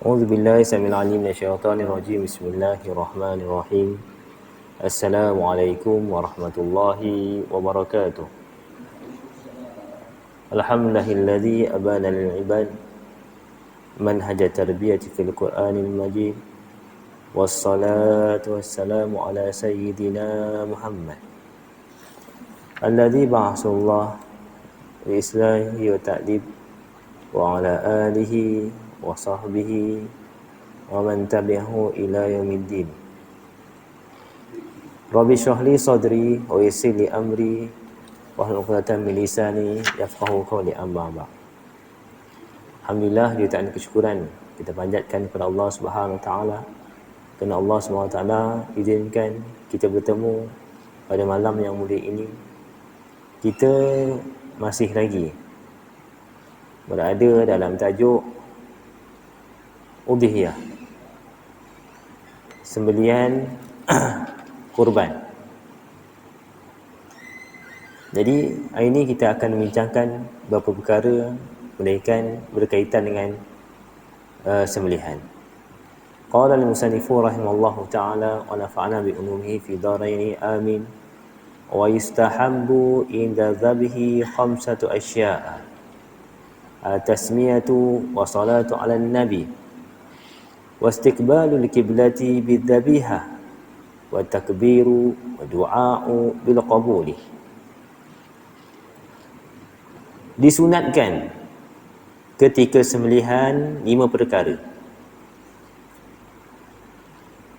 أعوذ بالله السميع العليم من الشيطان الرجيم. بسم الله الرحمن الرحيم. السلام عليكم ورحمة الله وبركاته. الحمد لله الذي أبان للعباد منهج التربية في القرآن المجيد، والصلاة والسلام على سيدنا محمد الذي بعث الله بإصلاح وتأديب، وعلى آله وصحبه ومن تبعه إلى يوم الدين. Rabbi shrah li sadri wa yassir li amri wahlul 'uqdatam min lisani yafqahu qawli, amma ba'd. Alhamdulillah, jutaan kesyukuran kita panjatkan kepada Allah Subhanahu wa taala kerana Allah Subhanahu wa taala izinkan kita bertemu pada malam yang mulia ini. Kita masih lagi berada dalam tajuk udhiyah, sembelihan kurban. Jadi hari ini kita akan membincangkan beberapa perkara berkaitan dengan sembelihan. Qala al-musannifu rahimallahu ta'ala wa nafa'ana bi ulumihi fi daraini amin. Wa yustahabbu inda dhabhi khamsatu asya'a: tasmiyatu wa salatu ala nabi, wa istiqbalu al-qiblati bidhabiha, wa takbiru wa du'a'u bil qabuli. Disunatkan ketika sembelihan 5 perkara.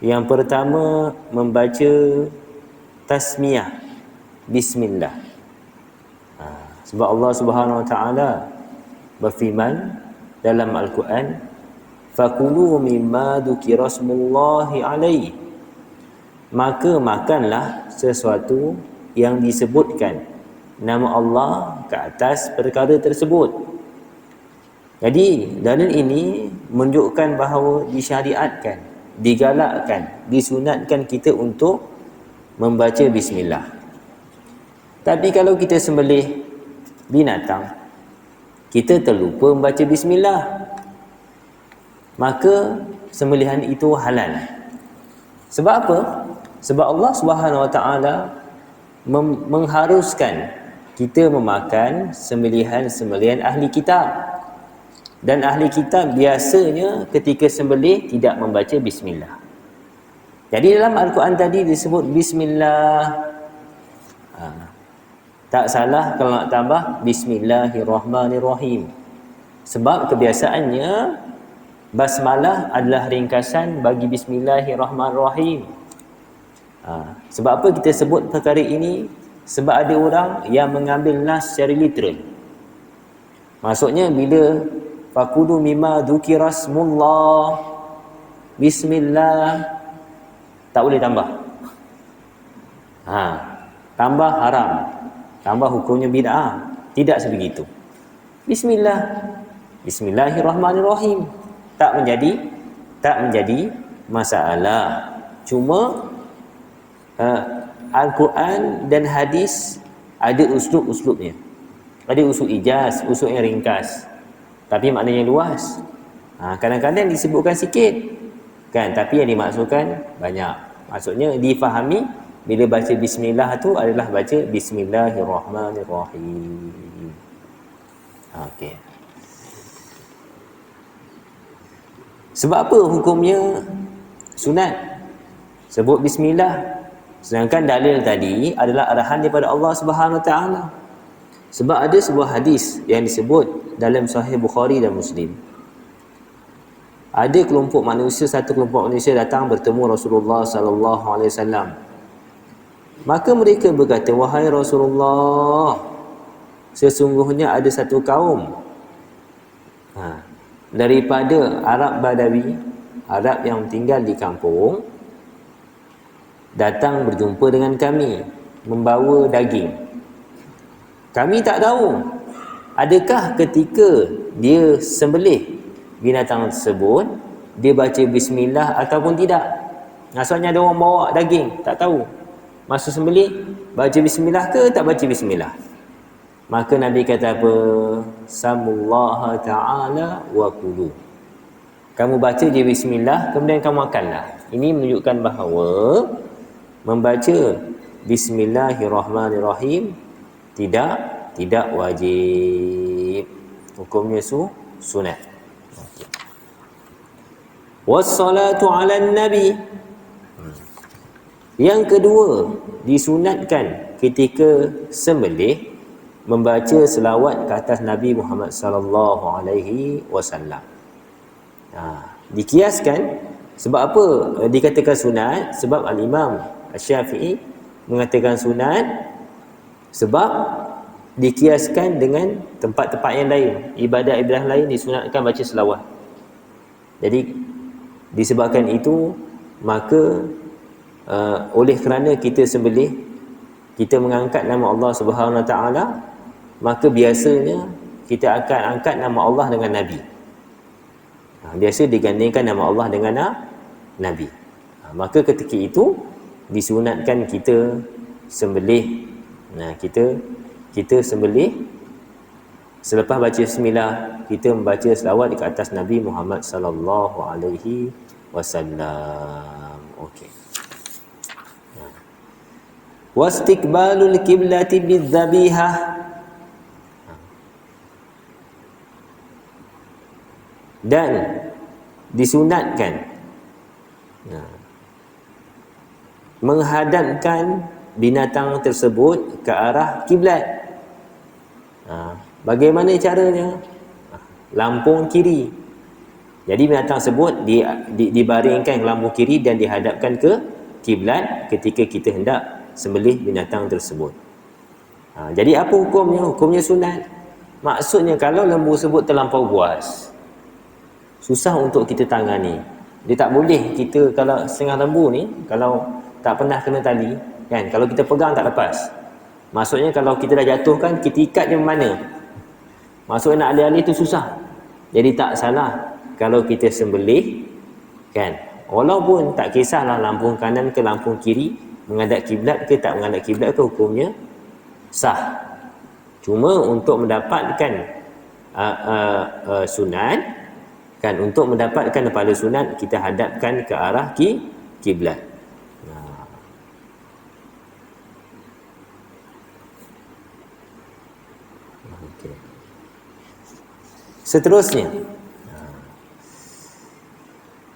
Yang pertama, membaca tasmiyah, bismillah. Sebab Allah Subhanahu wa taala berfirman dalam Al-Quran, fakulu mimma dzukira smullahi alaihi, maka makanlah sesuatu yang disebutkan nama Allah ke atas perkara tersebut. Jadi dalil ini menunjukkan bahawa disyariatkan, digalakkan, disunatkan kita untuk membaca bismillah. Tapi kalau kita sembelih binatang, kita terlupa membaca bismillah, maka sembelihan itu halal. Sebab apa? Sebab Allah Subhanahu wa taala mengharuskan kita memakan sembelihan ahli kitab. Dan ahli kitab biasanya ketika sembelih tidak membaca bismillah. Jadi dalam Al-Quran tadi disebut bismillah. Tak salah kalau nak tambah bismillahirrahmanirrahim. Sebab kebiasaannya basmalah adalah ringkasan bagi bismillahirrahmanirrahim. Sebab apa kita sebut perkara ini? Sebab ada orang yang mengambil nas secara literal. Maksudnya bila fakulu mimma dzukira smullah, bismillah, tak boleh tambah. Tambah haram, tambah hukumnya bid'ah. Tidak sebegitu. Bismillah, bismillahirrahmanirrahim, tak menjadi masalah. Cuma Al-Quran dan hadis ada uslub-uslubnya. Ada usul ijaz, usul yang ringkas, tapi maknanya luas. Kadang-kadang disebutkan sikit kan, tapi yang dimaksudkan banyak. Maksudnya difahami bila baca bismillah tu adalah baca bismillahirrahmanirrahim. Okey. Sebab apa hukumnya sunat sebut bismillah? Sedangkan dalil tadi adalah arahan daripada Allah Subhanahu wa taala. Sebab ada sebuah hadis yang disebut dalam Sahih Bukhari dan Muslim. Ada satu kelompok manusia datang bertemu Rasulullah sallallahu alaihi wasallam. Maka mereka berkata, wahai Rasulullah, sesungguhnya ada satu kaum daripada Arab Badawi, Arab yang tinggal di kampung, datang berjumpa dengan kami membawa daging. Kami tak tahu adakah ketika dia sembelih binatang tersebut dia baca bismillah ataupun tidak. Maksudnya ada orang bawa daging, tak tahu masa sembelih baca bismillah ke tak baca bismillah. Maka Nabi kata apa? Samullaha ta'ala wa kulu. Kamu baca je bismillah, kemudian kamu makanlah. Ini menunjukkan bahawa membaca bismillahirrahmanirrahim tidak wajib. Hukumnya sunat. Wassalatu 'alan nabi. Yang kedua, disunatkan ketika sembelih membaca selawat ke atas Nabi Muhammad sallallahu alaihi wasallam. Dikiaskan sebab apa dikatakan sunat? Sebab al-Imam Asy-Syafi'i mengatakan sunat sebab dikiaskan dengan tempat-tempat yang lain, ibadah-ibadah lain disunatkan baca selawat. Jadi disebabkan itu maka oleh kerana kita sembelih, kita mengangkat nama Allah Subhanahu Wa Taala, maka biasanya kita akan angkat nama Allah dengan Nabi. Biasa digandingkan nama Allah dengan Nabi. Maka ketika itu disunatkan kita sembelih. Kita sembelih, selepas baca bismillah, kita membaca selawat di atas Nabi Muhammad sallallahu alaihi wasallam. Okey. Wastiqbalul qiblati bidzabihah. Dan disunatkan menghadapkan binatang tersebut ke arah kiblat. Bagaimana caranya? Lampung kiri. Jadi binatang tersebut dibaringkan lampung kiri dan dihadapkan ke kiblat ketika kita hendak sembelih binatang tersebut. Jadi apa hukumnya? Hukumnya sunat. Maksudnya kalau lembu tersebut terlampau buas, susah untuk kita tangani. Dia tak boleh kita, kalau setengah lembu ni kalau tak pernah kena tali kan, kalau kita pegang tak lepas. Maksudnya kalau kita dah jatuhkan, kita ikat dia mana? Maksudnya nak alih-alih tu susah. Jadi tak salah kalau kita sembelih kan, walaupun tak kisahlah lampung kanan ke lampung kiri, menghadap kiblat ke tak menghadap kiblat ke, hukumnya sah. Cuma untuk mendapatkan sunat kan, untuk mendapatkan pahala sunat, kita hadapkan ke arah kiblat. Seterusnya,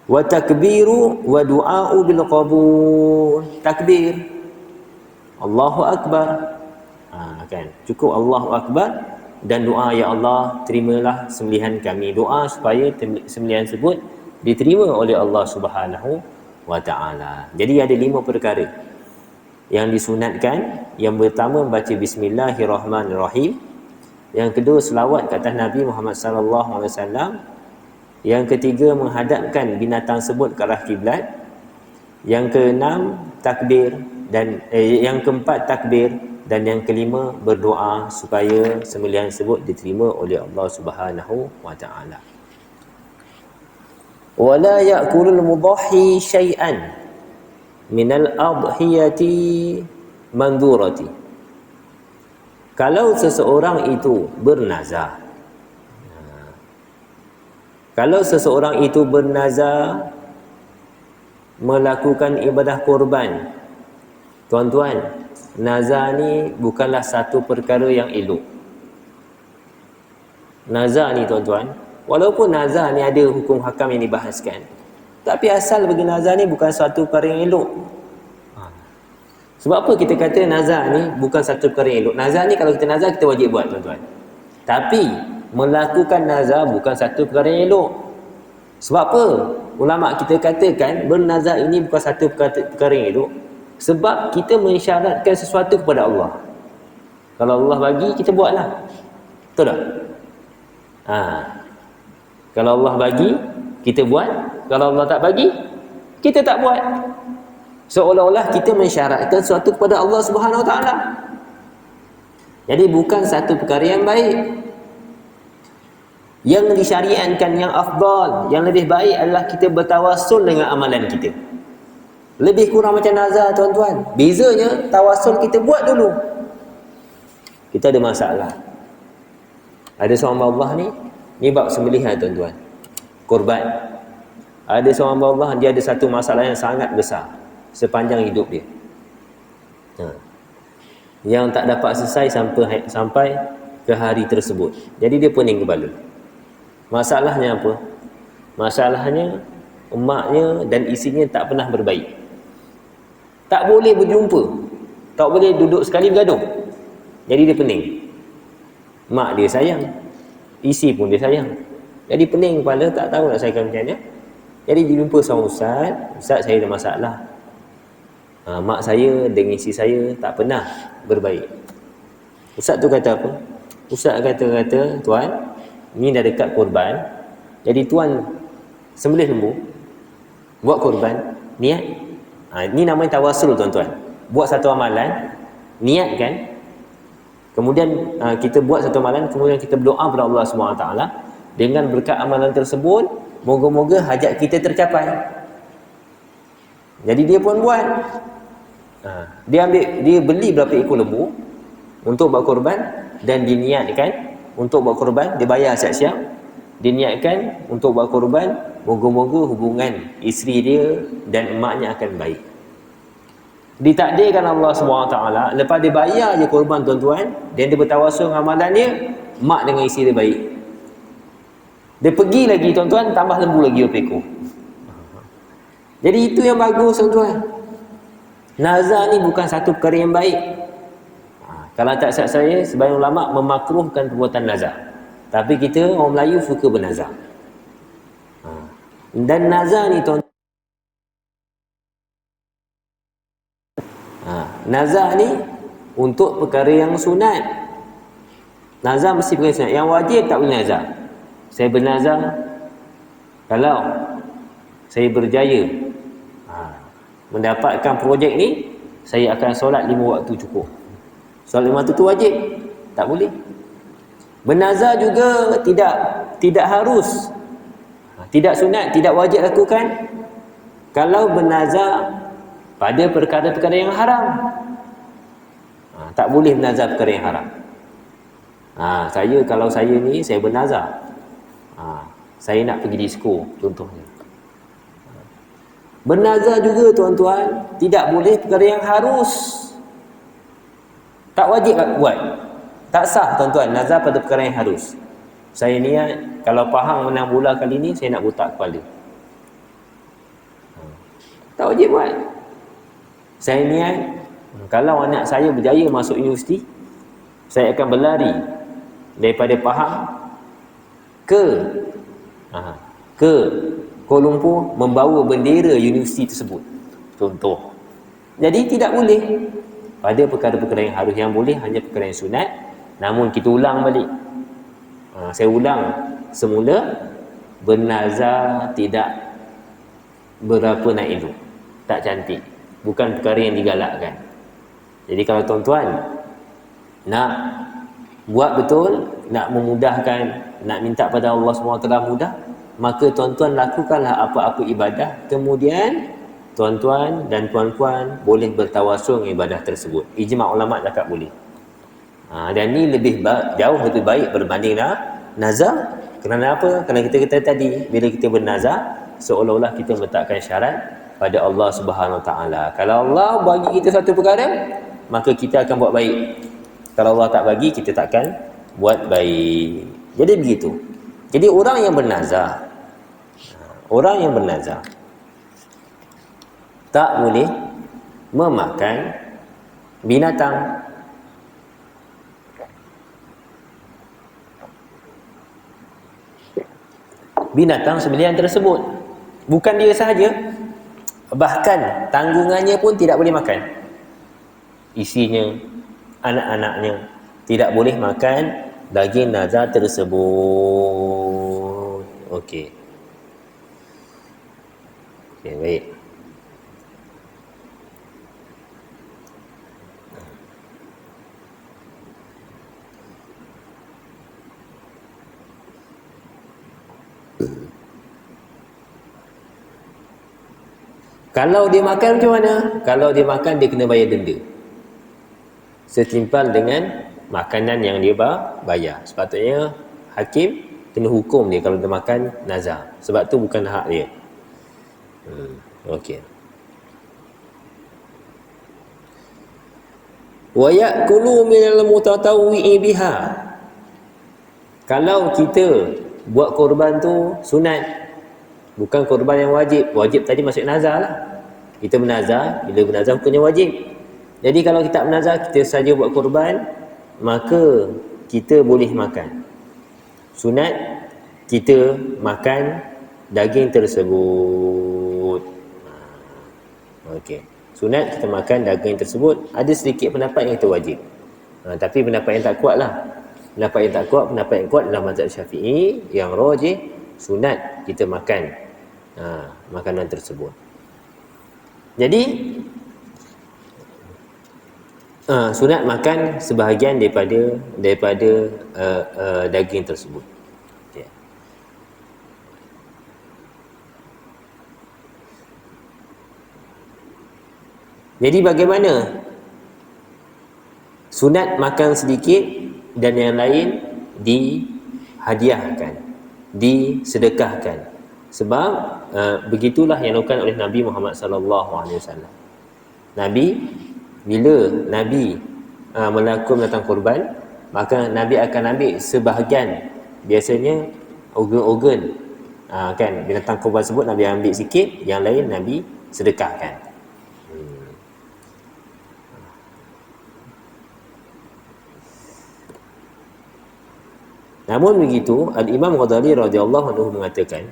wa takbiru wa du'a'u bil qabul. Takbir, Allahu akbar, kan, cukup Allahu akbar, dan doa, ya Allah terimalah sembelihan kami. Doa supaya sembelihan tersebut diterima oleh Allah Subhanahu wa taala. Jadi ada 5 perkara yang disunatkan. Yang pertama membaca bismillahirrahmanirrahim. Yang kedua selawat ke atas Nabi Muhammad sallallahu alaihi wasallam. Yang ketiga menghadapkan binatang tersebut ke arah kiblat. Yang keenam takbir, dan yang keempat takbir, dan yang kelima berdoa supaya sembelihan tersebut diterima oleh Allah Subhanahu wa taala. Wala ya'kulul mudahhi syai'an minal adhiyati mandurati. Kalau seseorang itu bernazar, melakukan ibadah korban, tuan-tuan, nazar ni bukanlah satu perkara yang elok. Nazar ni tuan-tuan, walaupun nazar ni ada hukum hakam yang dibahaskan, tapi asal bagi nazar ni bukan satu perkara yang elok. Sebab apa kita kata nazar ni bukan satu perkara yang elok? Nazar ni kalau kita nazar, kita wajib buat tuan-tuan. Tapi melakukan nazar bukan satu perkara yang elok. Sebab apa? Ulama kita katakan bernazar ini bukan satu perkara yang elok, sebab kita mensyaratkan sesuatu kepada Allah. Kalau Allah bagi, kita buatlah. Betul tak? Kalau Allah bagi, kita buat. Kalau Allah tak bagi, kita tak buat. Seolah-olah kita mensyaratkan sesuatu kepada Allah Subhanahu Wa Taala. Jadi bukan satu perkara yang baik. Yang disyariatkan, yang afdal, yang lebih baik adalah kita bertawassul dengan amalan kita. Lebih kurang macam nazar tuan-tuan. Bezanya tawassul kita buat dulu. Kita ada masalah. Ada seorang Allah ni bab sembelihan tuan-tuan. Korban. Ada seorang hamba Allah, dia ada satu masalah yang sangat besar sepanjang hidup dia. Yang tak dapat selesai sampai ke hari tersebut. Jadi dia pening kepala. Masalahnya apa? Masalahnya emaknya dan isinya tak pernah berbaik. Tak boleh berjumpa, tak boleh duduk sekali bergaduh. Jadi dia pening. Mak dia sayang, isi pun dia sayang. Jadi pening kepala, tak tahu nak sayangkan macam mana. Jadi dia jumpa seorang ustaz. Ustaz, saya ada masalah. Mak saya dengan isi saya tak pernah berbaik. Ustaz tu kata apa? Ustaz kata, tuan, ni dah dekat korban. Jadi tuan sembelih lembu, buat korban, niat. Ini namanya tawasul, tuan-tuan. Buat satu amalan, niatkan. Kemudian kita buat satu amalan, kemudian kita berdoa kepada Allah SWT. Dengan berkat amalan tersebut, moga-moga hajat kita tercapai. Jadi dia pun buat. Dia beli berapa ekor lembu untuk buat korban, dan diniatkan untuk buat korban. Dia bayar siap-siap, diniatkan untuk buat korban, moga-moga hubungan isteri dia dan emaknya akan baik. Ditakdirkan Allah SWT, lepas dia bayar je korban, tuan-tuan, dan dia bertawasul dengan amalan dia, mak dengan isteri dia baik. Dia pergi lagi, tuan-tuan, tambah lembu lagi berapa ekor. Jadi itu yang bagus, tuan-tuan. Nazar ni bukan satu perkara yang baik. Kalau tak salah saya, sebagian ulama memakruhkan perbuatan nazar. Tapi kita orang Melayu suka bernazar. Dan nazar ni, tuan, nazar ni untuk perkara yang sunat. Nazar mesti perkara sunat. Yang wajib tak boleh nazar. Saya bernazar, kalau saya berjaya mendapatkan projek ni, saya akan solat 5 waktu cukup. Solat 5 waktu tu wajib, tak boleh. Bernazar juga tidak harus, tidak sunat, tidak wajib lakukan. Kalau bernazar pada perkara-perkara yang haram, tak boleh bernazar perkara yang haram. Kalau saya ni, saya bernazar, saya nak pergi disko, contohnya. Bernazar juga, tuan-tuan, tidak boleh perkara yang harus. Tak wajib buat. Tak sah, tuan-tuan, nazar pada perkara yang harus. Saya niat, kalau Pahang menang bola kali ni, saya nak botak kepala. Tak wajib buat. Saya niat, kalau anak saya berjaya masuk universiti, saya akan berlari daripada Pahang ke Kuala Lumpur, membawa bendera universiti tersebut, contoh. Jadi tidak boleh pada perkara-perkara yang harus. Yang boleh hanya perkara yang sunat. Namun kita ulang balik, saya ulang semula, bernazar tidak berapa nak elok, tak cantik, bukan perkara yang digalakkan. Jadi kalau tuan-tuan nak buat betul, nak memudahkan, nak minta pada Allah SWT mudah, maka tuan-tuan lakukanlah apa-apa ibadah, kemudian tuan-tuan dan puan-puan boleh bertawasul dengan ibadah tersebut. Ijma' ulama' cakap boleh. Dan ni jauh lebih baik berbanding nazar. Kerana apa? Kerana kita kata tadi, bila kita bernazar, seolah-olah kita meletakkan syarat pada Allah Subhanahu Taala. Kalau Allah bagi kita satu perkara, maka kita akan buat baik. Kalau Allah tak bagi, kita takkan buat baik. Jadi begitu. Jadi orang yang bernazar tak boleh memakan binatang. Binatang sembelihan tersebut. Bukan dia sahaja, bahkan tanggungannya pun tidak boleh makan. Isinya, anak-anaknya tidak boleh makan daging nazar tersebut. Okey, baik. Kalau dia makan macam mana? Kalau dia makan, dia kena bayar denda setimpal dengan makanan yang dia bayar. Sepatutnya hakim kena hukum dia kalau dia makan nazar. Sebab tu bukan hak dia. Okey. Wa ya'kulu minal mutatawwi'i biha. Kalau kita buat korban tu sunat, bukan korban yang wajib. Wajib tadi masuk nazar lah. Kita bernazar, bila bernazar hukumnya wajib. Jadi kalau kita tak bernazar, kita saja buat korban, maka kita boleh makan. Sunat kita makan daging tersebut. Okey. Sunat kita makan daging tersebut. Ada sedikit pendapat yang kita wajib. Tapi pendapat yang tak kuat lah. Pendapat yang kuat adalah mazhab Syafi'i, yang rajih sunat kita makan makanan tersebut. Jadi sunat makan sebahagian daripada daging tersebut. Okay. Jadi bagaimana sunat makan sedikit dan yang lain dihadiahkan, disedekahkan? Sebab begitulah yang dilakukan oleh Nabi Muhammad sallallahu alaihi wasallam. Bila Nabi melakukan korban, maka Nabi akan ambil sebahagian, biasanya organ-organ kan binatang korban tersebut Nabi ambil sikit, yang lain Nabi sedekahkan. Namun begitu, Al-Imam Ghazali radhiyallahu anhu mengatakan,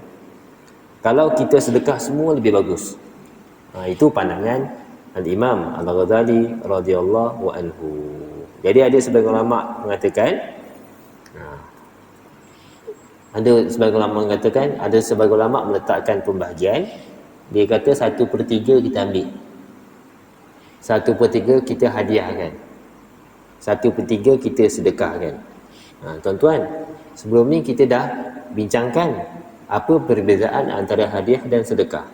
kalau kita sedekah semua lebih bagus. Itu pandangan Al-Imam Al-Ghazali radhiyallahu anhu. Jadi ada sebagian ulama mengatakan, ada sebagian ulama meletakkan pembahagian. Dia kata 1/3 kita ambil, 1/3 kita hadiahkan, 1/3 kita sedekahkan. Tuan-tuan, sebelum ni kita dah bincangkan apa perbezaan antara hadiah dan sedekah.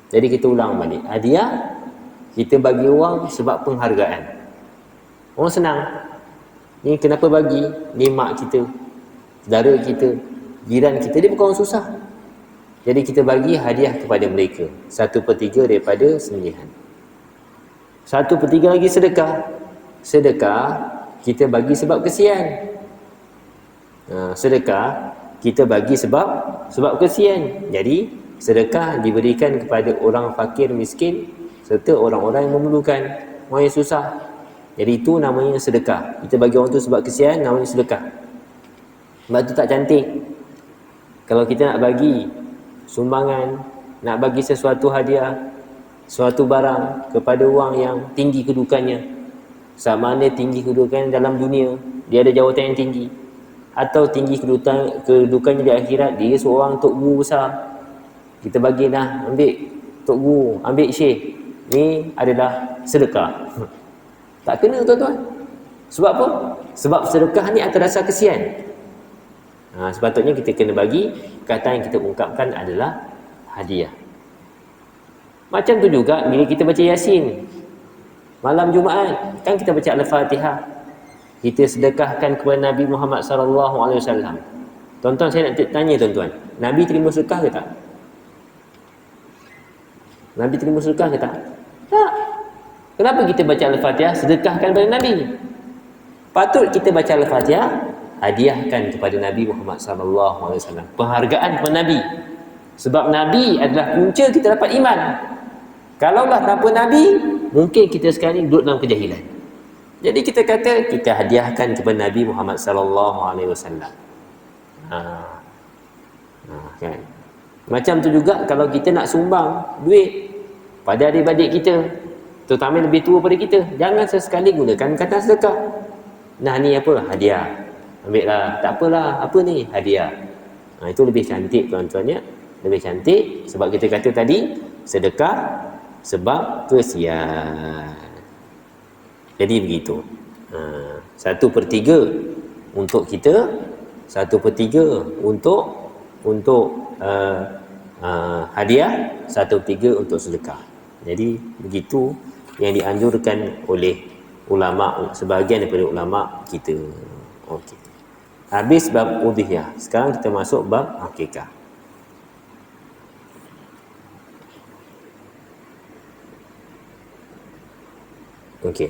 Jadi kita ulang balik. Hadiah kita bagi orang sebab penghargaan. Orang senang. Ni kenapa bagi? Ni mak kita, saudara kita, jiran kita, dia bukan orang susah. Jadi kita bagi hadiah kepada mereka, 1/3 daripada sembelihan. 1/3 lagi sedekah. Sedekah kita bagi sebab kesian. Sedekah kita bagi sebab kesian. Jadi sedekah diberikan kepada orang fakir, miskin, serta orang-orang yang memerlukan, orang yang susah. Jadi itu namanya sedekah. Kita bagi orang tu sebab kesian, namanya sedekah. Sebab tu tak cantik. Kalau kita nak bagi sumbangan, nak bagi sesuatu hadiah, suatu barang kepada orang yang tinggi kedudukannya, sama ada tinggi kedudukannya dalam dunia, dia ada jawatan yang tinggi, atau tinggi kedudukannya di akhirat, dia seorang tok guru besar, kita bagi dah, ambil tok guru, ambil syekh, ni adalah sedekah. Tak kena, tuan-tuan. Sebab apa? Sebab sedekah ni atas dasar kesian. Sepatutnya kita kena bagi, kata yang kita ungkapkan adalah hadiah. Macam tu juga bila kita baca Yasin malam Jumaat, kan kita baca Al-Fatihah, kita sedekahkan kepada Nabi Muhammad sallallahu alaihi wasallam. Tuan-tuan, saya nak tanya tuan-tuan, Nabi terima sedekah ke tak? Nabi terima sedekah ke tak? Tak. Kenapa kita baca Al-Fatihah sedekahkan kepada Nabi? Patut kita baca Al-Fatihah hadiahkan kepada Nabi Muhammad sallallahu alaihi wasallam, penghargaan kepada Nabi. Sebab Nabi adalah punca kita dapat iman. Kalaulah tanpa Nabi, mungkin kita sekarang ni duduk dalam kejahilan. Jadi kita kata kita hadiahkan kepada Nabi Muhammad sallallahu alaihi wasallam. Kan? Macam tu juga kalau kita nak sumbang duit pada adik-adik kita, terutama lebih tua pada kita, jangan sesekali gunakan kata sedekah. Nah, ni apa? Hadiah. Ambil lah, tak apalah, apa ni? Hadiah. Itu lebih cantik, tuan-tuan ya. Lebih cantik sebab kita kata tadi sedekah sebab kesian. Jadi begitu. 1/3 untuk kita, 1/3 untuk hadiah, 1/3 untuk sedekah. Jadi begitu yang dianjurkan oleh ulama, sebahagian daripada ulama kita. Okey. Habis bab udhiyah. Sekarang kita masuk bab akikah. Okey.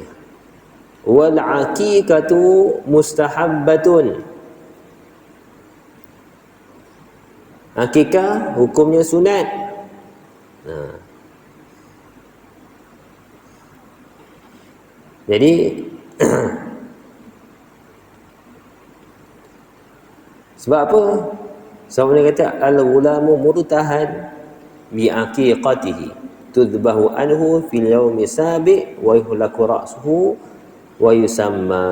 Wal aqiqatu mustahabbatun. Akikah hukumnya sunat. Jadi sebab apa? Sebab dia kata al-ghulamu murtahan bi aqiqatihi tudbahu anhu fil yawmi sabi wa yuhlaku ra'suhu wa yusamma.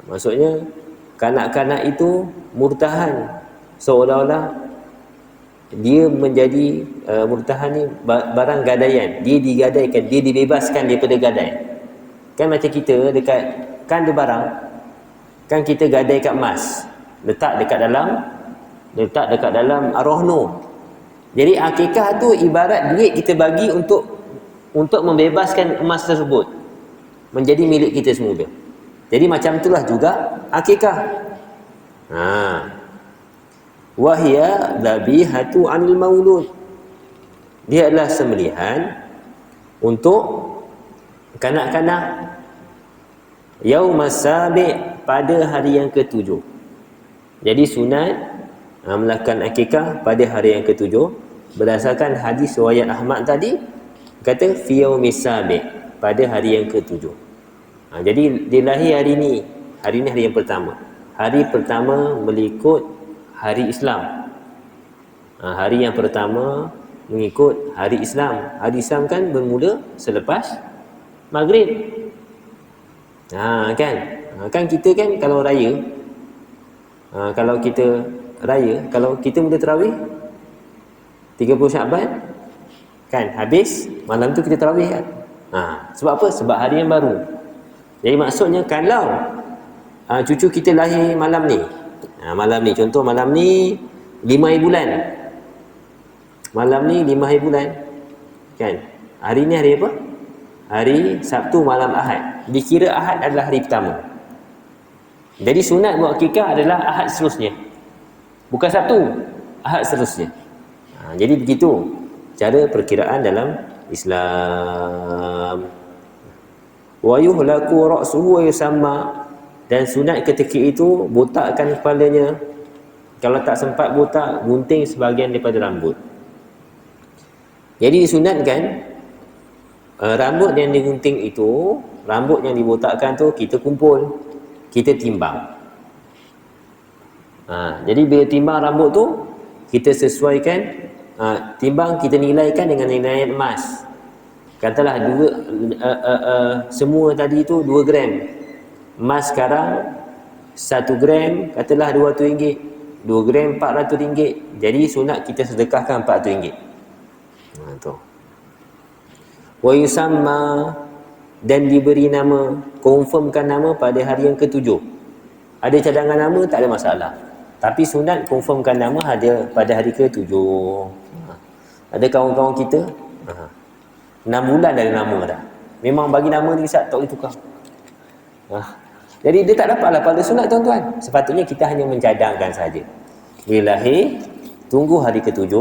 Maksudnya kanak-kanak itu murtahan, seolah-olah dia menjadi murtahan ni barang gadaian, dia digadaikan, dia dibebaskan daripada gadai. Kan macam kita dekat, kan ada barang, kan kita gadai kat emas, letak dekat dalam arwah nur. Jadi akikah tu ibarat duit kita bagi untuk membebaskan emas tersebut menjadi milik kita semula. Jadi macam itulah juga akikah. Wahia dhabihatu 'anil maulud. Dia adalah sembelihan untuk kanak-kanak yaumas sabi', pada hari yang ke-7. Jadi sunat melakukan akikah pada hari yang ke-7 berdasarkan hadis riwayat Ahmad tadi, kata fi yaumis sabi', pada hari yang ke-7. Jadi dia lahir hari ni hari yang pertama. Hari pertama mengikut hari Islam. Hari yang pertama mengikut hari Islam. Hari Islam kan bermula selepas Maghrib. Kan kita kan kalau raya, kalau kita mula tarawih 30 Syaban kan, habis malam tu kita tarawih kan. Sebab apa? Sebab hari yang baru. Jadi maksudnya kalau cucu kita lahir malam ni, contoh malam ni 5 hari bulan. Malam ni 5 hari bulan. Kan? Hari ni hari apa? Hari Sabtu malam Ahad. Dikira Ahad adalah hari pertama. Jadi sunat buat akikah adalah Ahad seterusnya. Bukan Sabtu, Ahad seterusnya. Jadi begitu cara perkiraan dalam Islam. Wa yuhlaku ra'suhu wa yusamma. Dan sunat ketika itu botakkan kepalanya. Kalau tak sempat botak, gunting sebahagian daripada rambut. Jadi disunatkan rambut yang digunting itu, rambut yang dibotakkan tu kita kumpul, kita timbang. Jadi bila timbang rambut tu, kita sesuaikan, timbang kita nilaikan dengan nilai emas. Katalah semua tadi tu 2 gram. Emas sekarang 1 gram katalah RM200, 2 gram RM400. Jadi sunat kita sedekahkan RM400. Tu. Wa yusamma, dan diberi nama, confirmkan nama pada hari yang ke-7. Ada cadangan nama tak ada masalah. Tapi sunat confirmkan nama ada pada hari ke-7. Ada kawan-kawan kita 6 bulan dah ada nama dah. Memang bagi nama ni Ustaz tak boleh tukar. Jadi dia tak dapatlah pada sunat tuan-tuan. Sepatutnya kita hanya mencadangkan saja. Bila lahir, tunggu hari ke-7,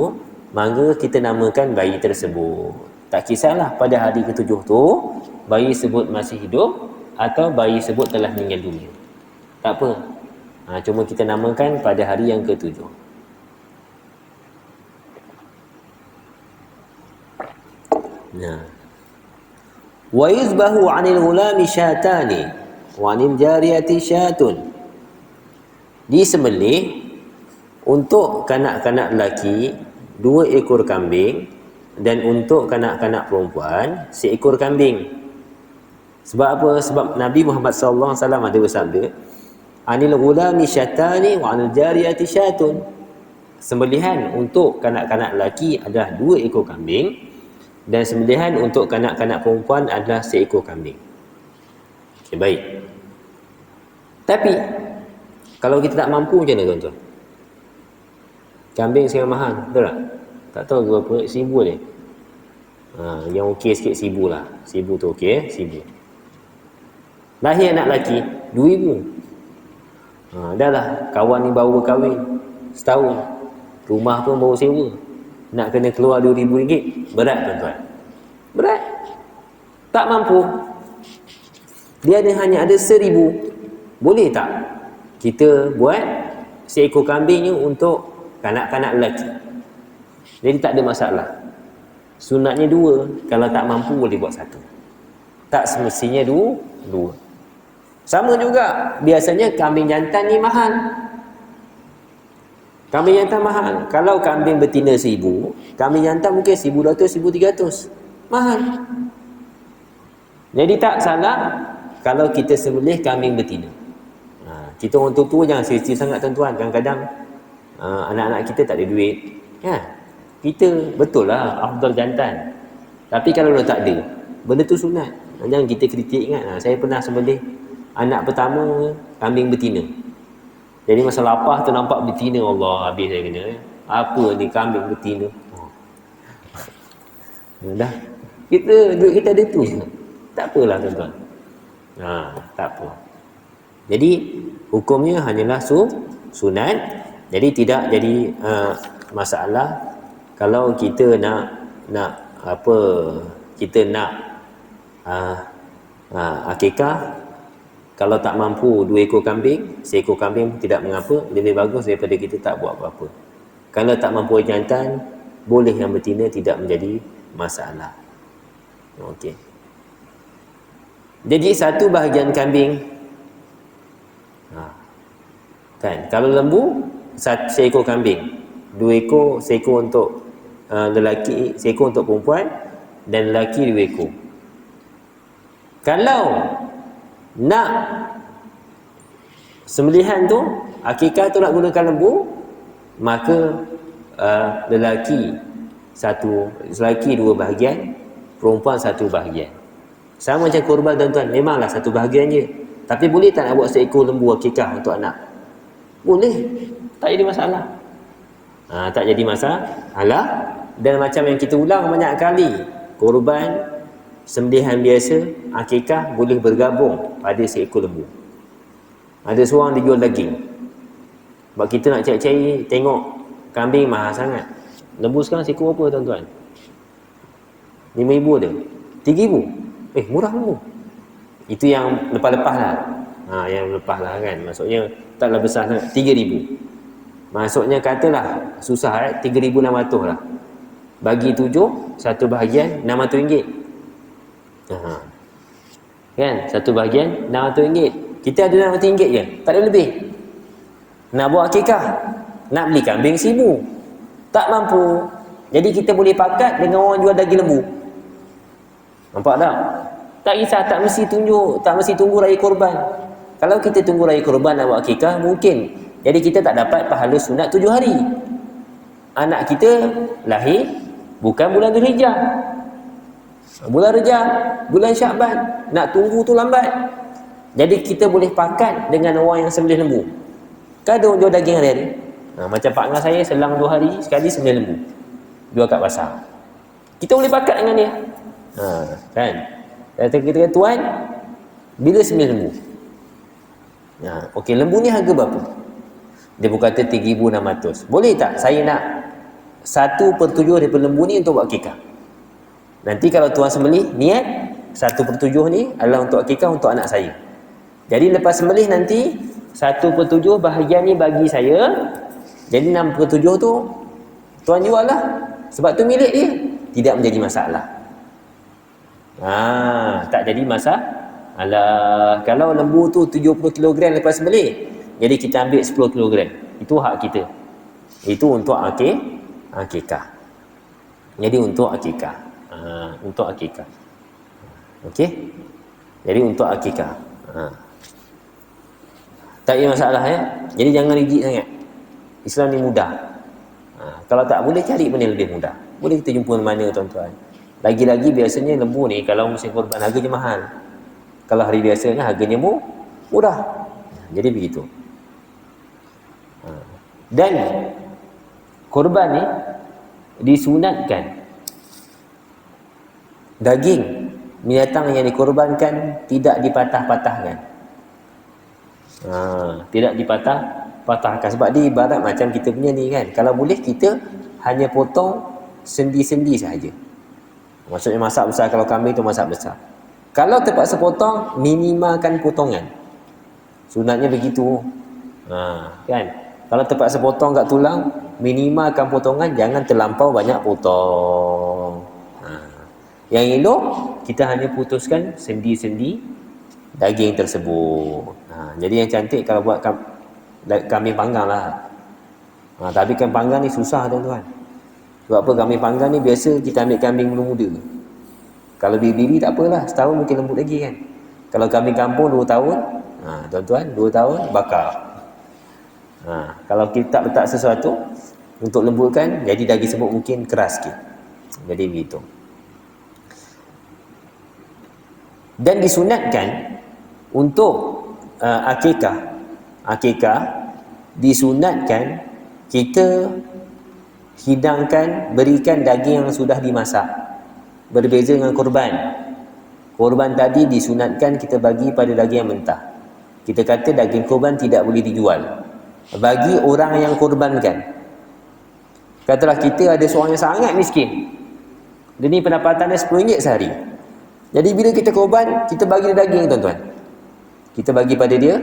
maka kita namakan bayi tersebut. Tak kisahlah pada hari ke-7 tu bayi sebut masih hidup atau bayi sebut telah meninggal dunia. Tak apa. Cuma kita namakan pada hari yang ke-7. Wa yuzbahu 'anil ghulami syatani wa 'anil jariyati syatun. Disembelih untuk kanak-kanak lelaki 2 ekor kambing, dan untuk kanak-kanak perempuan 1 ekor kambing. Sebab apa? Sebab Nabi Muhammad sallallahu alaihi wasallam ada bersabda, "Anil ghulami syatani wa 'anil jariyati syatun." Sembelihan untuk kanak-kanak lelaki adalah 2 ekor kambing, dan sembelihan untuk kanak-kanak perempuan adalah 1 ekor kambing. Okay, baik. Tapi kalau kita tak mampu macam mana tuan-tuan? Kambing sangat mahal, betul tak? Tak tahu berapa, 1,000 ni. Yang okey sikit 1,000 lah. 1,000 tu okey, 1,000. Lahir anak lelaki 2,000. Dah lah, kawan ni baru berkahwin setahun, rumah pun baru sewa, nak kena keluar RM2,000. Berat tuan-tuan, berat. Tak mampu, Dia hanya ada 1,000. Boleh tak kita buat seekor kambing ni untuk kanak-kanak lelaki? Jadi tak ada masalah. Sunatnya 2. Kalau tak mampu boleh buat 1. Tak semestinya 2. Sama juga, biasanya kambing jantan ni mahal. Kambing jantan mahal. Kalau kambing betina 1,000, kambing jantan mungkin 1,200, 1,300. Mahal. Jadi tak salah kalau kita sembelih kambing betina. Kita orang tua jangan sensitif sangat tuan-tuan. Kadang-kadang anak-anak kita tak ada duit. Kita betul lah afdal jantan. Tapi kalau dah tak ada, benda tu sunat. Jangan kita kritik kan. Saya pernah sembelih anak pertama kambing betina. Jadi masa lapar tu nampak betina, Allah, habis saya kena. Apa ni kambing betina? Dah. Duit kita ada tu. Tak apalah tuan-tuan. Tak apa. Jadi hukumnya hanyalah sunat. Jadi tidak jadi masalah kalau kita nak apa, kita nak akikah. Kalau tak mampu 2 ekor kambing, 1 ekor kambing tidak mengapa, lebih bagus daripada kita tak buat apa-apa. Kalau tak mampu jantan, boleh yang betina, tidak menjadi masalah. Okey. Jadi 1 bahagian kambing, kan, kalau lembu 1 ekor kambing, 2 ekor, 1 ekor untuk lelaki, 1 ekor untuk perempuan, dan lelaki 2 ekor. Kalau nak sembelihan tu, akikah tu nak gunakan lembu, maka lelaki 2 bahagian, perempuan 1 bahagian. Sama macam korban tuan-tuan, memanglah 1 bahagian je. Tapi boleh tak nak buat 1 ekor lembu akikah untuk anak? Boleh, tak jadi masalah. Tak jadi masalah. Dan macam yang kita ulang banyak kali, korban, sembelihan biasa, akikah boleh bergabung pada 1 ekor lembu. Ada seorang dia jual daging. Sebab kita nak cari-cari, tengok kambing mahal sangat. Lembu sekarang 1 ekor apa tuan-tuan? 5,000 ada? 3,000? Murah lembu. Itu yang lepas-lepas lah. Yang lepas lah kan. Maksudnya taklah besar sangat. 3,000. Maksudnya katalah susah 3,600 lah. Bagi 7, 1 bahagian RM600. Kan? 1 bahagian RM600. Kita ada RM600 je, tak ada lebih. Nak buat akikah, nak beli kambing 1,000, tak mampu. Jadi kita boleh pakat dengan orang jual daging lembu. Nampak tak? Tak kisah, tak mesti tunggu raya korban. Kalau kita tunggu raya korban nak buat akikah, mungkin jadi kita tak dapat pahala sunat 7 hari. Anak kita lahir bukan bulan Dzulhijjah, bulan Rejab, bulan Syakban. Nak tunggu tu lambat. Jadi kita boleh pakat dengan orang yang sembelih lembu. Kan ada orang jual daging hari-hari. Macam Pak Ngah saya selang 2 hari sekali sembelih lembu, jual kat pasar. Kita boleh pakat dengan dia. Kan? Kita kata, tuan, bila sembelih lembu? Okey, lembu ni harga berapa? Dia berkata 3,600. Boleh tak saya nak 1/7 daripada lembu ni untuk buat akikah? Nanti kalau tuan sembelih, niat 1/7 ni adalah untuk akikah untuk anak saya. Jadi lepas sembelih nanti 1/7 bahagian ni bagi saya. Jadi 6/7 tu tuan jual lah. Sebab tu milik dia. Tidak menjadi masalah. Tak jadi masalah. Kalau lembu tu 70 kg lepas sembelih, jadi kita ambil 10 kg. Itu hak kita. Itu untuk akikah. Jadi untuk akikah. Untuk akikah. Okey? Jadi untuk akikah. Tak ada masalah ya. Jadi jangan rigid sangat. Islam ni mudah. Kalau tak boleh cari benda lebih mudah. Boleh kita jumpa mana tuan-tuan. Lagi-lagi biasanya lembu ni kalau musim korban harganya mahal. Kalau hari biasa kan harganya murah. Jadi begitu. Dan korban ni disunatkan daging binatang yang dikorbankan tidak dipatah-patahkan. Tidak dipatah-patahkan. Sebab dia ibarat macam kita punya ni kan. Kalau boleh kita hanya potong sendi-sendi sahaja. Maksudnya masak besar. Kalau kambing tu masak besar. Kalau terpaksa potong, minimalkan potongan. Sunatnya begitu. Kan? Kalau terpaksa potong kat tulang, minimalkan potongan, jangan terlampau banyak potong. Yang elok, kita hanya putuskan sendi-sendi daging tersebut. Jadi yang cantik kalau buat kambing panggang lah. Tapi kambing panggang ni susah tuan-tuan. Sebab apa, kambing panggang ni biasa kita ambil kambing muda-muda. Kalau biri tak apalah, setahun mungkin lembut lagi kan. Kalau kambing kampung 2 tahun, tuan-tuan 2 tahun bakar. Kalau kita tak letak sesuatu untuk lembutkan, jadi daging tersebut mungkin keras sikit. Jadi begitu. Dan disunatkan untuk akikah disunatkan kita hidangkan, berikan daging yang sudah dimasak. Berbeza dengan korban. Korban tadi disunatkan kita bagi pada daging yang mentah. Kita kata daging korban tidak boleh dijual bagi orang yang korbankan. Katalah kita ada seorang yang sangat miskin, dia ni pendapatannya RM10 sehari. Jadi bila kita korban, kita bagi dia daging tuan-tuan. Kita bagi pada dia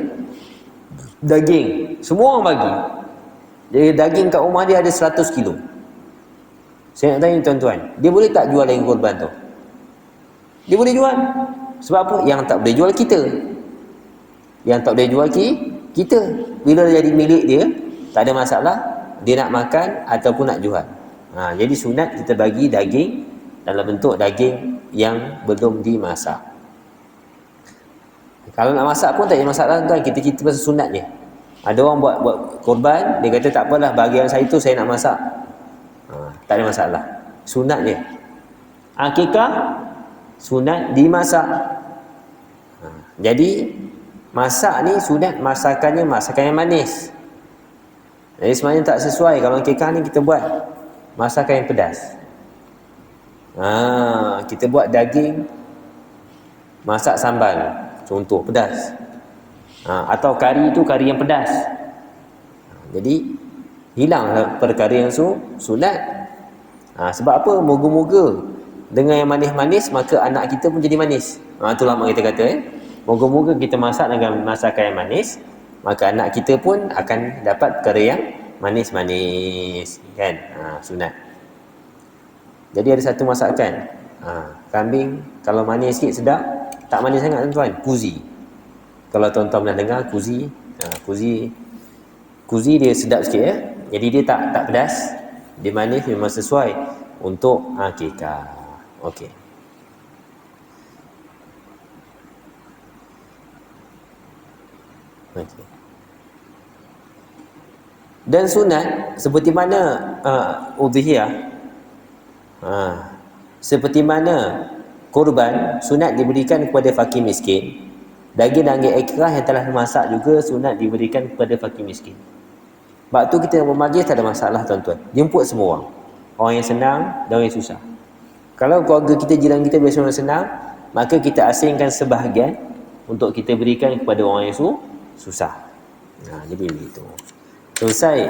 daging. Semua orang bagi. Jadi daging kat rumah dia ada 100 kilo. Saya nak tanya tuan-tuan, dia boleh tak jual daging korban tu? Dia boleh jual. Sebab apa? Yang tak boleh jual kita. Yang tak boleh jual kita. Bila jadi milik dia, tak ada masalah. Dia nak makan ataupun nak jual. Jadi sunat kita bagi daging dalam bentuk daging yang belum dimasak. Kalau nak masak pun tak ada masalah tuan, kita cerita pasal sunat je. Ada orang buat korban, dia kata tak apalah, bahagian saya tu saya nak masak. Tak ada masalah. Sunat je. Akikah sunat dimasak. Jadi masak ni sunat masakannya masakan yang manis. Jadi sebenarnya tak sesuai kalau akikah ni kita buat masakan yang pedas. Kita buat daging masak sambal, contoh pedas. Atau kari tu kari yang pedas. Jadi hilang perkara yang sunat. Sebab apa? Moga-moga dengan yang manis-manis maka anak kita pun jadi manis. Itulah mak kita kata moga-moga kita masak dengan masakan yang manis, maka anak kita pun akan dapat perkara yang manis-manis, kan? Sunat. Jadi ada satu masakan, kambing kalau manis sikit sedap, tak manis sangat tuan-tuan, kuzi. Kalau tuan-tuan pernah dengar kuzi, kuzi dia sedap sikit ya. Jadi dia tak pedas, dia manis, memang sesuai untuk akikah. Okey. Okay. Dan sunat seperti mana udhiyah, seperti mana kurban, sunat diberikan kepada fakir miskin. Daging-daging ikrah yang telah dimasak juga sunat diberikan kepada fakir miskin. Sebab tu kita memajlis tak ada masalah tuan-tuan. Jemput semua orang. Orang yang senang dan orang yang susah. Kalau keluarga kita, jiran kita biasa orang senang, maka kita asingkan sebahagian untuk kita berikan kepada orang yang susah. Jadi begitu. Selesai.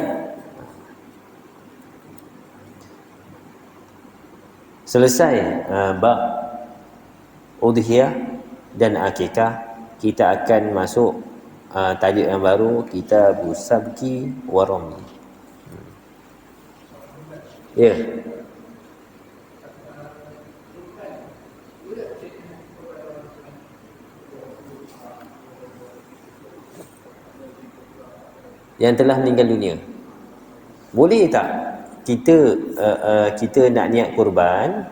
Selesai bab udhiyah dan akikah, kita akan masuk tajuk yang baru, Kitab Sabki wa Ramli. Ya. Yang telah meninggal dunia. Boleh tak kita nak niat kurban,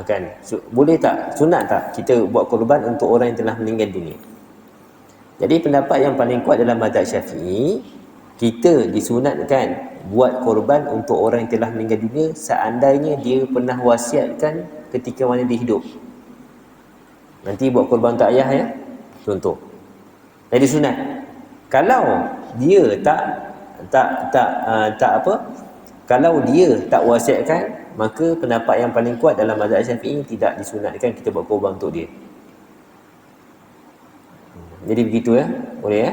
kan? Boleh tak, sunat tak kita buat kurban untuk orang yang telah meninggal dunia? Jadi pendapat yang paling kuat dalam mazhab Syafi'i, kita disunatkan buat kurban untuk orang yang telah meninggal dunia seandainya dia pernah wasiatkan ketika mana dia hidup. Nanti buat kurban untuk ayah ya, contoh. Jadi sunat. Kalau dia kalau dia tak wasiatkan, maka pendapat yang paling kuat dalam mazhab Syafi'i tidak disunatkan kita buat kurban untuk dia. Jadi begitu ya, boleh ya.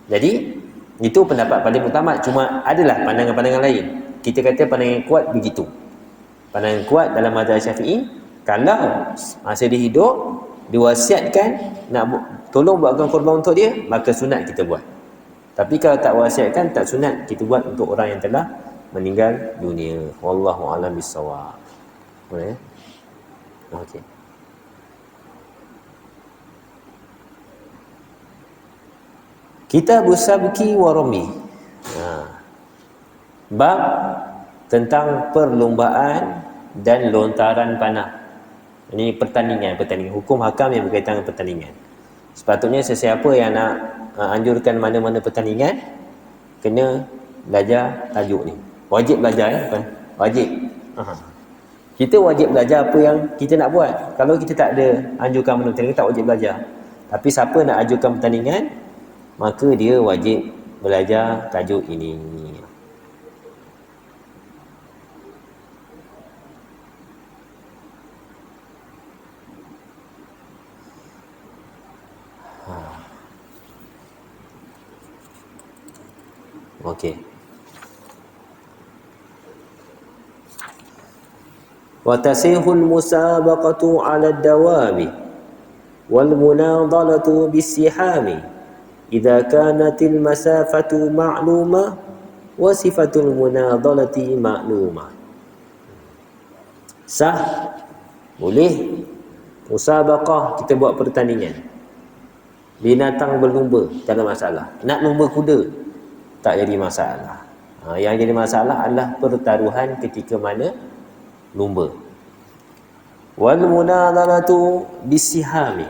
Jadi itu pendapat paling utama. Cuma adalah pandangan-pandangan lain. Kita kata pandangan kuat begitu. Pandangan kuat dalam mazhab Syafi'i, kalau masa dia hidup diwasiatkan nak tolong buatkan korban untuk dia, maka sunat kita buat. Tapi kalau tak wasiatkan, tak sunat kita buat untuk orang yang telah meninggal dunia. Wallahu a'lam bissawab. Boleh? Okey. Kitab Sabki wa Rami. Bab tentang perlombaan dan lontaran panah. Ini pertandingan. Hukum hakam yang berkaitan dengan pertandingan. Sepatutnya sesiapa yang nak anjurkan mana-mana pertandingan, kena belajar tajuk ni. Wajib belajar, bukan? Wajib. Kita wajib belajar apa yang kita nak buat. Kalau kita tak ada anjurkan mana pertandingan, tak wajib belajar. Tapi siapa nak anjurkan pertandingan, maka dia wajib belajar tajuk ini. Okey. Wa tasihul musabaqatu 'ala ad-dawabi wal munadalatu bis-sihami idza kanatil masafatu ma'lumah wa sifatul munadalati ma'lumah. Sah, boleh musabaqah, kita buat pertandingan. Binatang berlumba, tak ada masalah. Nak lumba kuda, tak jadi masalah. Yang jadi masalah adalah pertaruhan ketika mana lumba. Wal munadalatu bisihami,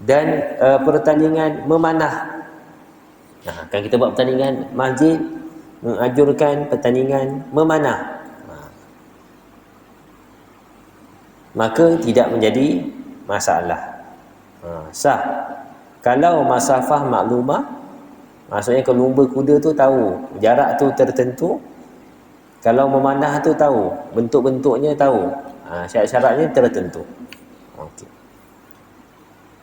dan pertandingan memanah. Kan kita buat pertandingan masjid, menganjurkan pertandingan memanah. Maka tidak menjadi masalah. Sah. Kalau masafah maklumah, maksudnya kalau lumba kuda tu tahu jarak tu tertentu, kalau memanah tu tahu bentuk-bentuknya, tahu syarat-syaratnya tertentu. Okey.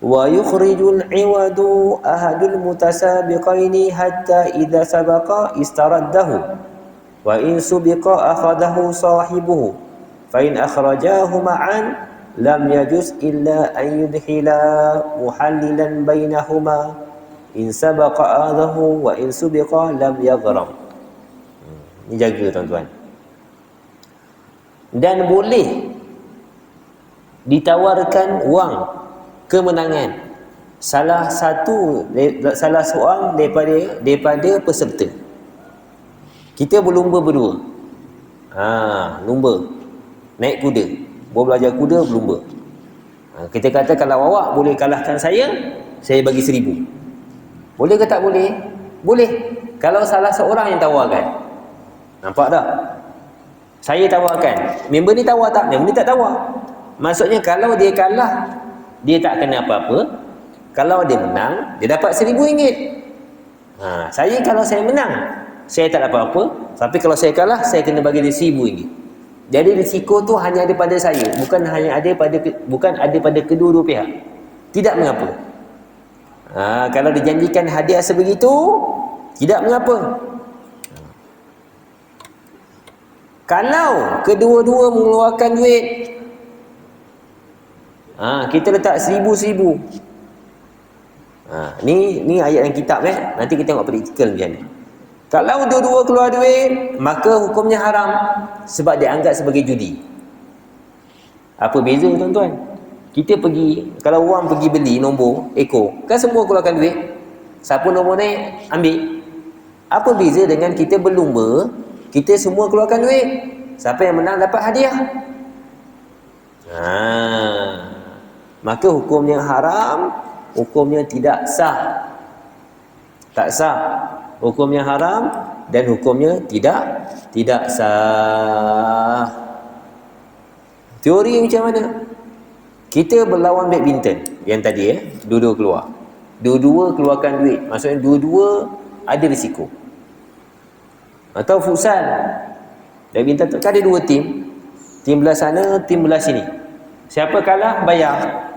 Wa yukhrijul iwadu ahadul mutasabiqaini hatta idza sabaqa istaraddahu wa in subiqa akhadahu sahibuhu fa in akhrajahu ma'an lam yajuz illa an yudhila muhallilan bainahuma in sabaqa adahu wa in subiqa lam yaghram. Ini jaga tuan-tuan. Dan boleh ditawarkan wang kemenangan salah seorang daripada peserta. Kita berlumba berdua. Lumba. Naik kuda. Belajar kuda, berlumba. Kita kata kalau awak boleh kalahkan saya bagi 1,000. Boleh ke tak boleh? Boleh. Kalau salah seorang yang tawarkan. Nampak tak? Saya tawarkan. Member ni tawar tak? Member ni tak tawar. Maksudnya kalau dia kalah, dia tak kena apa-apa. Kalau dia menang, dia dapat RM1,000. Saya kalau saya menang, saya tak dapat apa. Tapi kalau saya kalah, saya kena bagi dia RM1,000. Jadi risiko tu hanya ada pada saya, bukan ada pada kedua-dua pihak. Tidak mengapa. Kalau dijanjikan hadiah sebegitu, tidak mengapa. Kalau kedua-dua mengeluarkan duit, kita letak seribu. Ni ayat yang kitab nanti kita tengok praktikal macam mana. Kalau dua-dua keluar duit, maka hukumnya haram sebab dianggap sebagai judi. Apa beza tuan-tuan? Kita pergi, kalau orang pergi beli nombor ekor, kan semua keluarkan duit. Siapa nombor naik, ambil. Apa beza dengan kita berlumba, kita semua keluarkan duit. Siapa yang menang dapat hadiah. Maka hukumnya haram, hukumnya tidak sah. Tak sah. Hukumnya haram dan hukumnya tidak sah. Teori macam mana? Kita berlawan badminton yang tadi dua-dua keluar. Dua-dua keluarkan duit. Maksudnya dua-dua ada risiko. Atau futsal. Badminton tu kan ada dua tim. Tim belah sana, tim belah sini. Siapa kalah bayar.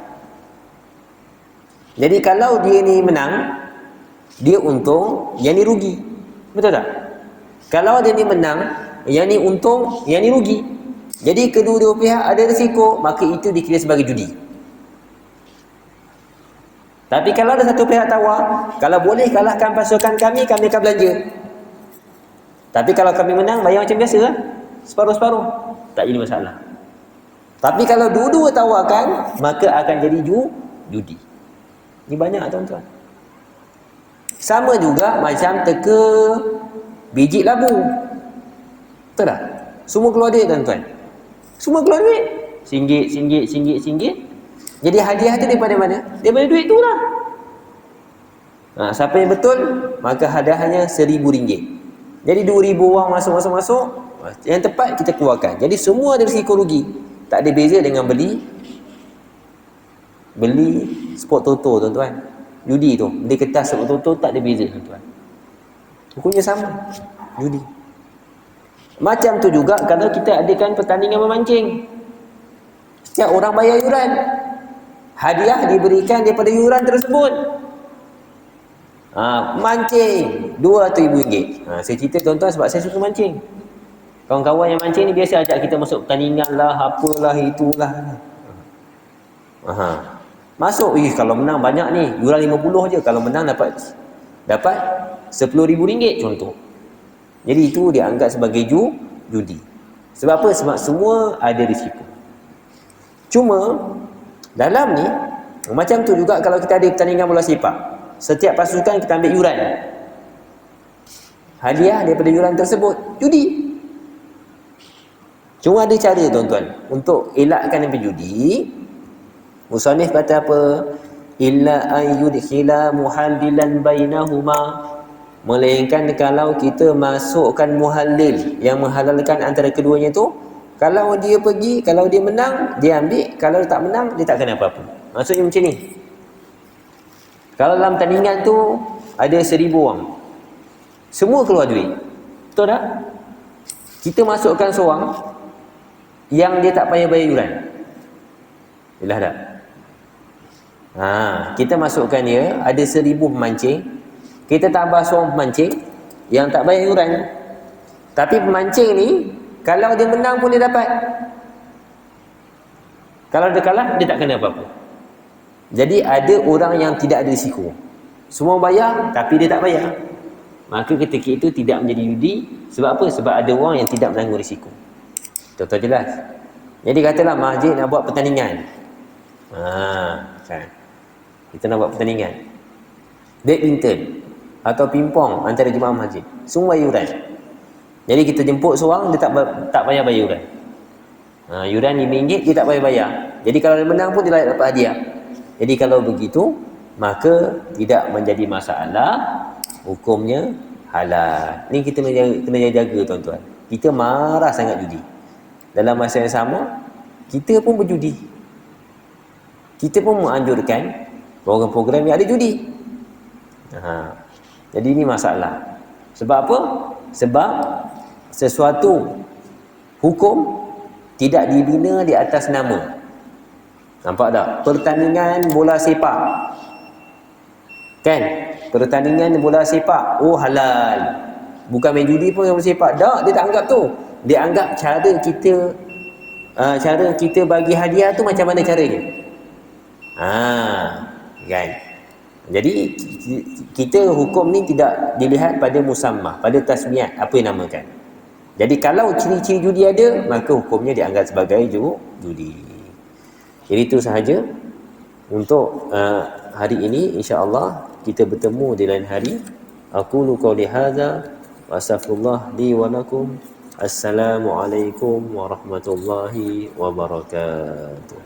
Jadi kalau dia ni menang, dia untung, yang ni rugi. Betul tak? Kalau dia ni menang, yang ni untung, yang ni rugi. Jadi kedua-dua pihak ada risiko, maka itu dikira sebagai judi. Tapi kalau ada satu pihak tawar, kalau boleh kalahkan pasukan kami akan belanja. Tapi kalau kami menang, bayar macam biasa lah. Separuh-separuh. Tak jadi masalah. Tapi kalau dua-dua tawarkan, maka akan jadi judi. Ini banyak tuan-tuan. Sama juga macam teka biji labu. Betul tak? Semua keluar duit tuan-tuan. Semua keluar duit. RM1. Jadi hadiah tu daripada mana? Daripada duit tu lah. Siapa yang betul, maka hadiahnya RM1,000. Jadi RM2,000 wang masuk. Yang tepat kita keluarkan. Jadi semua ada risiko rugi. Tak ada beza dengan beli sport toto tuan-tuan. Judi tu, beli kertas sport toto tak ada beza tuan-tuan. Hukumnya sama. Judi. Macam tu juga kalau kita adakan pertandingan memancing. Setiap orang bayar yuran. Hadiah diberikan daripada yuran tersebut. Mancing RM200,000. Saya cerita tuan-tuan sebab saya suka mancing. Kawan-kawan yang mancing ni biasa ajak kita masuk pertandingan lah, apalah, itulah. Masuk, kalau menang banyak ni, yuran RM50 je. Kalau menang dapat RM10,000 contoh. Jadi itu dianggap sebagai judi. Sebab apa? Sebab semua ada risiko. Cuma dalam ni macam tu juga kalau kita ada pertandingan bola sepak. Setiap pasukan kita ambil yuran. Hadiah daripada yuran tersebut judi. Cuma ada cara tuan-tuan untuk elakkan daripada judi. Musannif kata apa? Illa ayyudkhila muhallilan bainahuma, melainkan kalau kita masukkan muhallil yang menghalalkan antara keduanya tu. Kalau dia pergi, kalau dia menang, dia ambil. Kalau dia tak menang, dia tak kena apa-apa. Maksudnya macam ni. Kalau dalam tandingan tu ada 1,000 orang, semua keluar duit. Betul tak? Kita masukkan seorang yang dia tak payah bayar yuran. Yelah tak? Kita masukkan dia, ada 1,000 pemancing. Kita tambah seorang pemancing yang tak bayar yuran. Tapi pemancing ni, kalau dia menang pun dia dapat. Kalau dia kalah, dia tak kena apa-apa. Jadi ada orang yang tidak ada risiko. Semua bayar, tapi dia tak bayar. Maka ketika itu tidak menjadi judi. Sebab apa? Sebab ada orang yang tidak menanggung risiko. Contoh jelas. Jadi katalah masjid nak buat pertandingan. Kan? Kita nak buat pertandingan badminton atau pingpong antara jemaah masjid. Semua bayar yuran. Jadi kita jemput seorang, dia tak payah bayar yuran. Yuran RM5, dia tak payah bayar. Jadi kalau dia menang pun dia layak dapat hadiah. Jadi kalau begitu, maka tidak menjadi masalah, hukumnya halal. Ni kita kena jaga tuan-tuan. Kita marah sangat judi. Dalam masa yang sama, kita pun berjudi. Kita pun menganjurkan program-program yang ada judi. Jadi ini masalah. Sebab apa? Sebab sesuatu hukum tidak dibina di atas nama. Nampak tak? Pertandingan bola sepak. Kan? Pertandingan bola sepak. Oh halal. Bukan main judi pun bola sepak. Tak, dia tak anggap tu. Dia anggap cara kita bagi hadiah tu macam mana caranya. Kan? Jadi kita hukum ni tidak dilihat pada musammah, pada tasmiat, apa yang namakan. Jadi kalau ciri-ciri judi ada, maka hukumnya dianggap sebagai judi. Jadi itu sahaja untuk hari ini. InsyaAllah kita bertemu di lain hari. Aqulu qawli hadza wa astaghfirullah li wa lakum. Assalamualaikum warahmatullahi wabarakatuh.